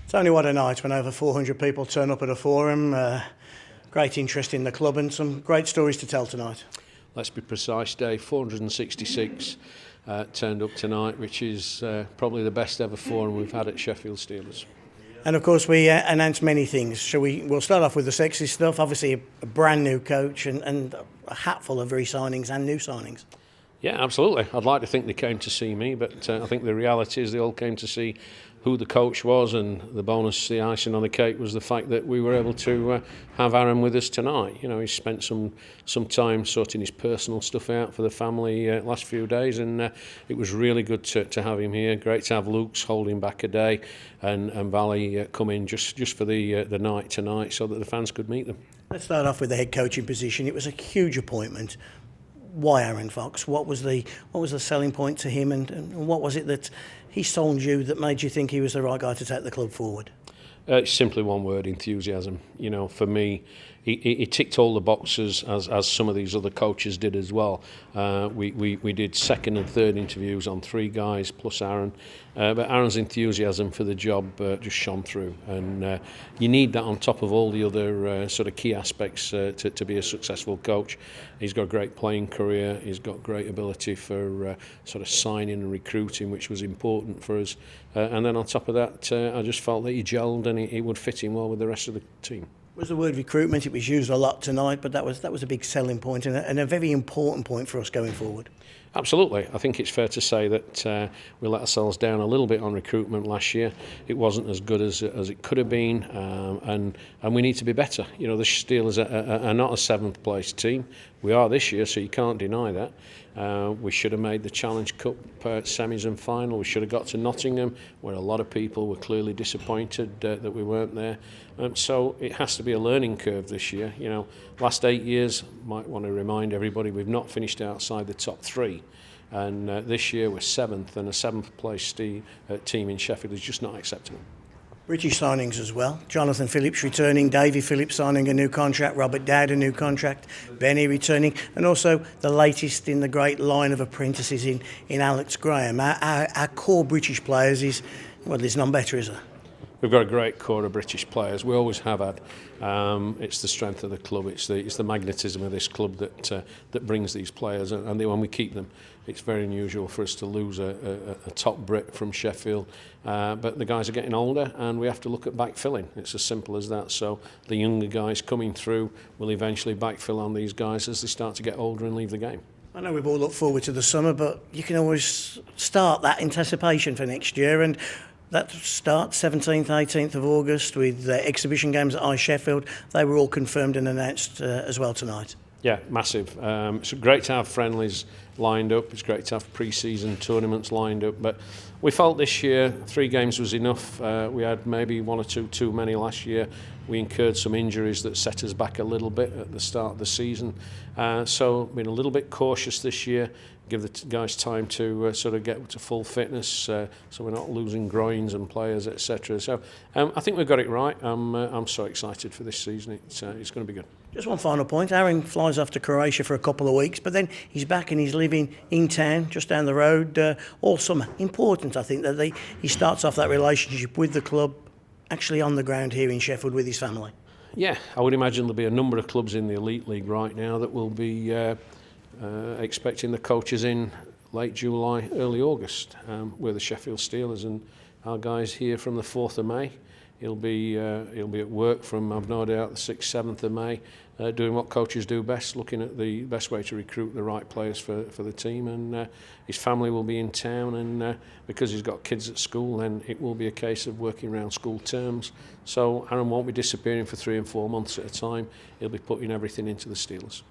Tony, what a night when over 400 people turn up at a forum. Great interest in the club and some great stories to tell tonight. Let's be precise, Dave. 466 turned up tonight, which is probably the best ever forum we've had at Sheffield Steelers. And of course we announced many things. We'll start off with the sexy stuff. Obviously a brand new coach and a hatful of re-signings and new signings. Yeah, absolutely. I'd like to think they came to see me, but I think the reality is they all came to see who the coach was, and the bonus, the icing on the cake, was the fact that we were able to have Aaron with us tonight. You know, he spent some time sorting his personal stuff out for the family last few days, and it was really good to have him here. Great to have Luke's holding back a day, and Valley come in just for the night tonight, so that the fans could meet them. Let's start off with the head coaching position. It was a huge appointment. Why Aaron Fox? What was the selling point to him, and what was it that he sold you that made you think he was the right guy to take the club forward? It's simply one word: enthusiasm. You know, for me, he ticked all the boxes as some of these other coaches did as well. We did second and third interviews on 3 guys plus Aaron, but Aaron's enthusiasm for the job just shone through, and you need that on top of all the other sort of key aspects to be a successful coach. He's got a great playing career. He's got great ability for sort of signing and recruiting, which was important for us. And then on top of that, I just felt that he gelled and he would fit in well with the rest of the team. Was the word recruitment? It was used a lot tonight, but that was a big selling point and a very important point for us going forward. Absolutely. I think it's fair to say that we let ourselves down a little bit on recruitment last year. It wasn't as good as it could have been, and we need to be better. You know, the Steelers are not a 7th place team. We are this year, so you can't deny that. We should have made the Challenge Cup semis and final. We should have got to Nottingham, where a lot of people were clearly disappointed that we weren't there. So it has to be a learning curve this year. You know, last 8 years, might want to remind everybody, we've not finished outside the top 3. And this year we're 7th, and a 7th place team in Sheffield is just not acceptable. British signings as well. Jonathan Phillips returning, Davy Phillips signing a new contract, Robert Dowd a new contract, Benny returning, and also the latest in the great line of apprentices in Alex Graham. Our core British players is, well, there's none better, is there? We've got a great core of British players. We always have had. It's the strength of the club. It's the magnetism of this club that brings these players, and when we keep them, it's very unusual for us to lose a top Brit from Sheffield. But the guys are getting older, and we have to look at backfilling. It's as simple as that. So the younger guys coming through will eventually backfill on these guys as they start to get older and leave the game. I know we've all looked forward to the summer, but you can always start that anticipation for next year, and that starts 17th, 18th of August with the exhibition games at Sheffield. They were all confirmed and announced as well tonight. Yeah, massive. It's great to have friendlies lined up. It's great to have pre-season tournaments lined up. But we felt this year 3 games was enough. We had maybe 1 or 2 too many last year. We incurred some injuries that set us back a little bit at the start of the season. So been a little bit cautious this year. Give the guys time to sort of get to full fitness, so we're not losing groins and players, etc. So I think we've got it right. I'm so excited for this season. It's going to be good. Just one final point. Aaron flies off to Croatia for a couple of weeks, but then he's back and he's living in town, just down the road, all summer. Important, I think, that he starts off that relationship with the club, actually on the ground here in Sheffield with his family. Yeah, I would imagine there'll be a number of clubs in the Elite League right now that will be expecting the coaches in late July, early August. We're the Sheffield Steelers, and our guys here from the 4th of May. He'll be at work from, I've no doubt, the 6th, 7th of May, doing what coaches do best, looking at the best way to recruit the right players for the team. And his family will be in town, and because he's got kids at school, then it will be a case of working around school terms. So Aaron won't be disappearing for 3 and 4 months at a time. He'll be putting everything into the Steelers.